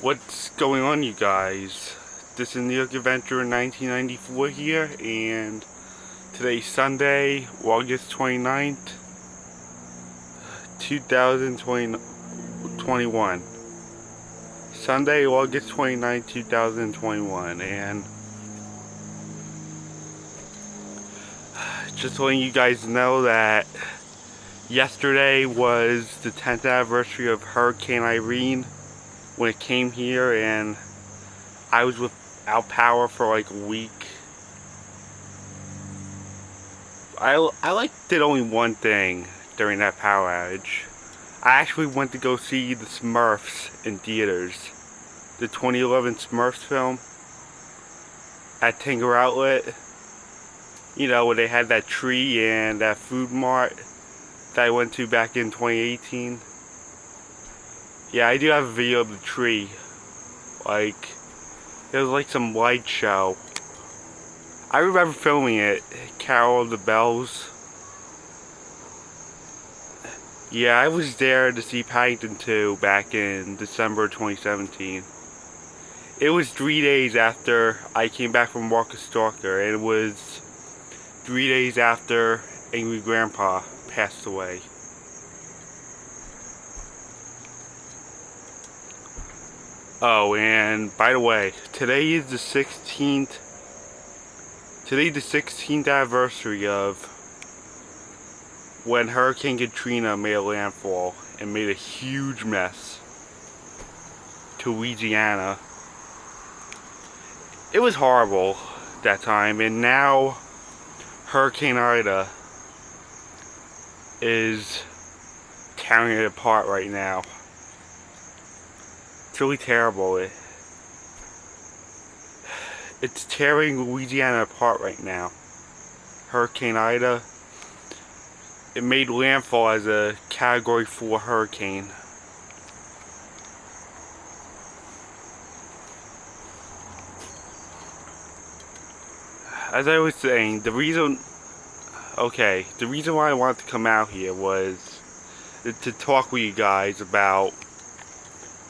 What's going on, you guys? This is New York Adventure in 1994 here, and today's Sunday, August 29th, 2021. Sunday, August 29th, 2021, and just letting you guys know that yesterday was the 10th anniversary of Hurricane Irene when it came here, and I was without power for like a week. I did only one thing during that power outage. I actually went to go see the Smurfs in theaters. The 2011 Smurfs film at Tanger Outlet. You know, where they had that tree and that food mart that I went to back in 2018. Yeah, I do have a video of the tree. Like, it was like some light show. I remember filming it, Carol of the Bells. Yeah, I was there to see Paddington 2 back in December 2017. It was 3 days after I came back from Walk a Stalker, and it was 3 days after Angry Grandpa passed away. Oh, and by the way, today is the 16th anniversary of when Hurricane Katrina made a landfall and made a huge mess to Louisiana. It was horrible that time, and now Hurricane Ida is tearing it apart right now. It's really terrible. It's tearing Louisiana apart right now. Hurricane Ida, it made landfall as a Category 4 hurricane. As I was saying, the reason why I wanted to come out here was to talk with you guys about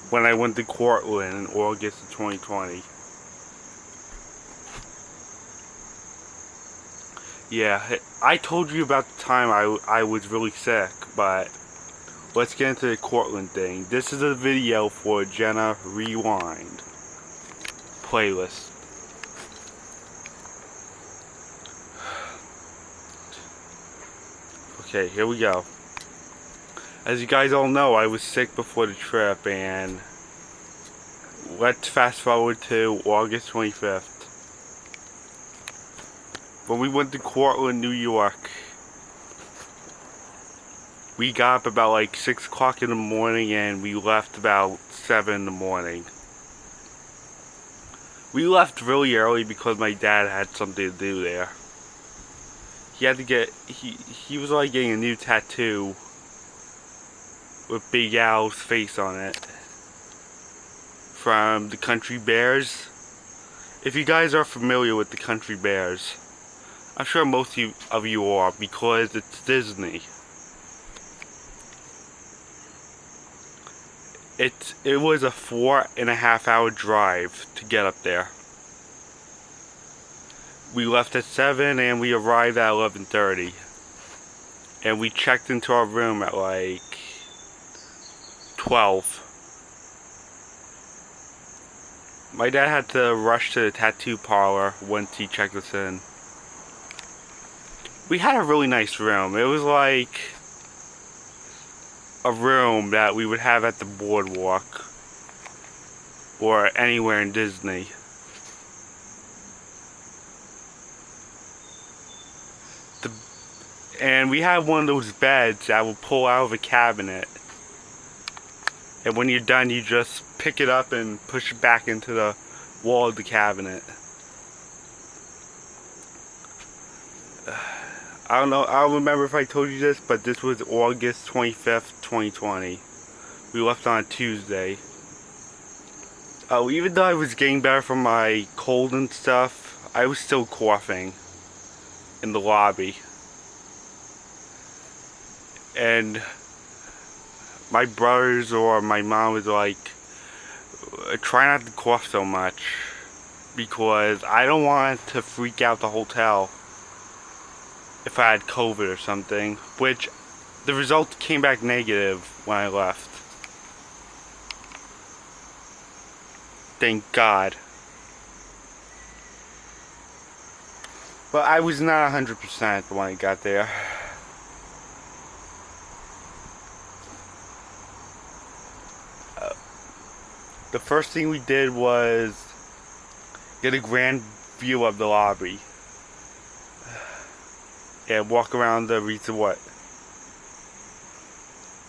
when I went to Cortland in August of 2020. Yeah, I told you about the time I was really sick, but let's get into the Cortland thing. This is a video for Jenna Rewind playlist. Okay, here we go. As you guys all know, I was sick before the trip, and let's fast forward to August 25th. When we went to Cortland, New York, we got up about like 6 o'clock in the morning, and we left about 7 in the morning. We left really early because my dad had something to do there. He had to get, he was like getting a new tattoo with Big Al's face on it from the Country Bears. If you guys are familiar with the Country Bears, I'm sure most of you are, because it's Disney. It was a 4.5 hour drive to get up there. We left at 7 and we arrived at 11:30. And we checked into our room at like 12. My dad had to rush to the tattoo parlor once he checked us in. We had a really nice room. It was like a room that we would have at the boardwalk or anywhere in Disney. And we had one of those beds that will pull out of a cabinet. And when you're done, you just pick it up and push it back into the wall of the cabinet. I don't remember if I told you this, but this was August 25th, 2020. We left on a Tuesday. Oh, even though I was getting better from my cold and stuff, I was still coughing in the lobby. And my brothers or my mom was like, try not to cough so much because I don't want to freak out the hotel if I had COVID or something, which the results came back negative when I left. Thank God. But I was not 100% when I got there. The first thing we did was get a grand view of the lobby and walk around the resort.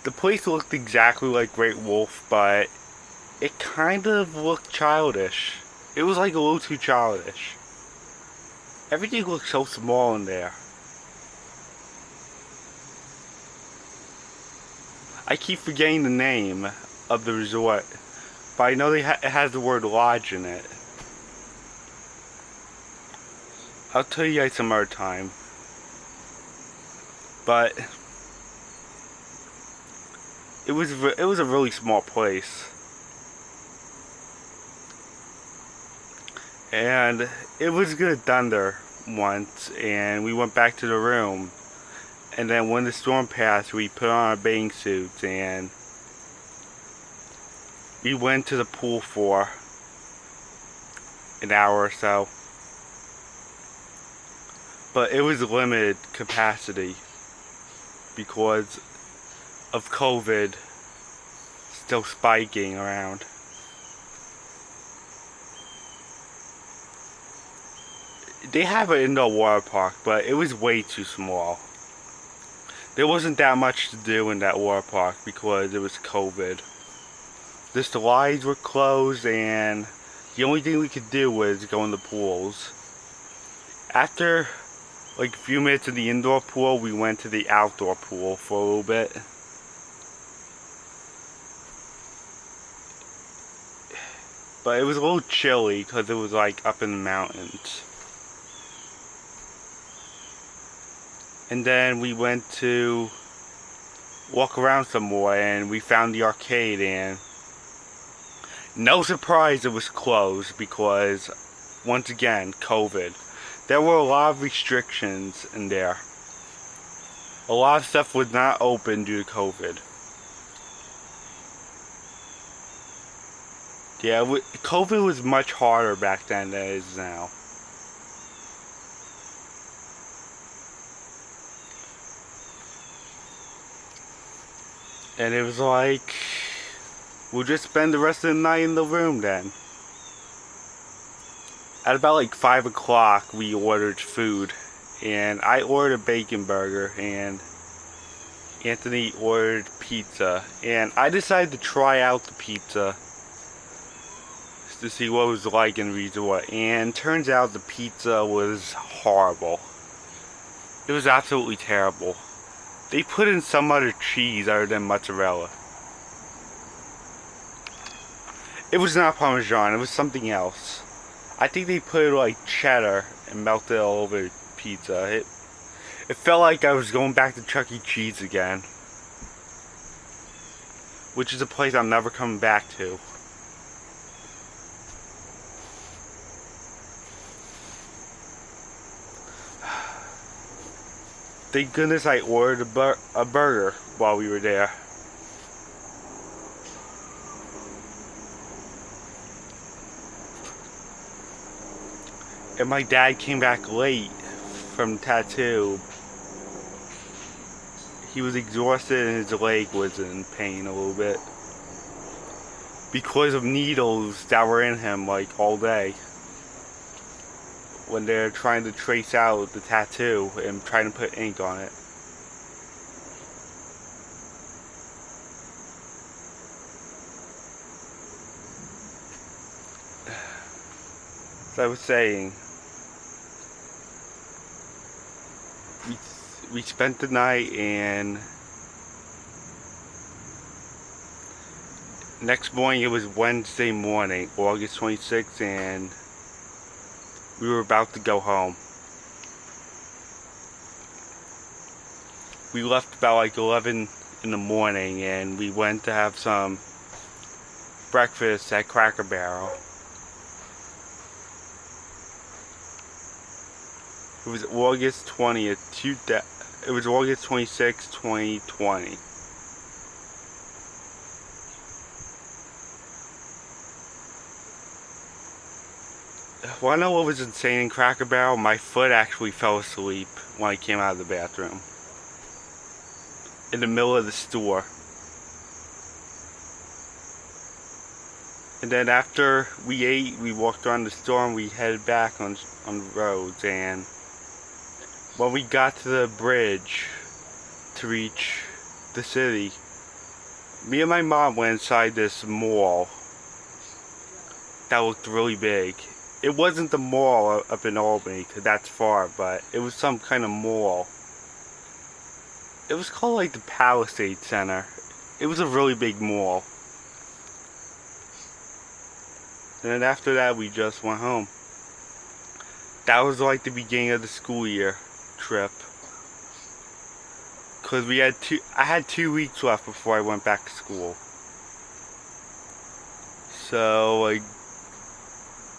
The place looked exactly like Great Wolf, but it kind of looked childish. It was like a little too childish. Everything looked so small in there. I keep forgetting the name of the resort, but I know it has the word lodge in it. I'll tell you guys some other time. But it was a really small place. And it was gonna thunder once, and we went back to the room. And then when the storm passed, we put on our bathing suits and we went to the pool for an hour or so. But it was limited capacity because of COVID still spiking around. They have an indoor water park, but it was way too small. There wasn't that much to do in that water park because it was COVID. The slides were closed and the only thing we could do was go in the pools. After like a few minutes in the indoor pool, we went to the outdoor pool for a little bit. But it was a little chilly because it was like up in the mountains. And then we went to walk around some more and we found the arcade, and no surprise it was closed because, once again, COVID. There were a lot of restrictions in there. A lot of stuff was not open due to COVID. Yeah, COVID was much harder back then than it is now. And it was like, we'll just spend the rest of the night in the room then. At about like 5 o'clock, we ordered food. And I ordered a bacon burger, and Anthony ordered pizza. And I decided to try out the pizza to see what it was like in the resort. And turns out the pizza was horrible. It was absolutely terrible. They put in some other cheese other than mozzarella. It was not Parmesan, it was something else. I think they put like cheddar and melted it all over the pizza. It felt like I was going back to Chuck E. Cheese again. Which is a place I'm never coming back to. Thank goodness I ordered a burger while we were there. And my dad came back late from the tattoo. He was exhausted and his leg was in pain a little bit because of needles that were in him like all day when they're trying to trace out the tattoo and trying to put ink on it. As I was saying, we spent the night, and next morning, it was Wednesday morning, August 26th, and we were about to go home. We left about like 11 in the morning, and we went to have some breakfast at Cracker Barrel. It was August 20th, it was August 26th, 2020. Wanna know what was insane in Cracker Barrel? My foot actually fell asleep when I came out of the bathroom. In the middle of the store. And then after we ate, we walked around the store and we headed back on the roads. And when we got to the bridge to reach the city, me and my mom went inside this mall that looked really big. It wasn't the mall up in Albany, because that's far, but it was some kind of mall. It was called like the Palisade Center. It was a really big mall. And then after that, we just went home. That was like the beginning of the school year trip. Because I had 2 weeks left before I went back to school. So, like,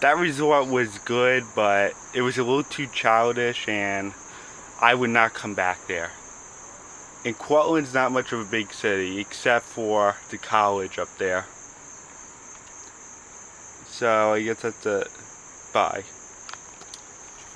that resort was good, but it was a little too childish, and I would not come back there. And Cortland's not much of a big city, except for the college up there. So, I guess that's it. Bye.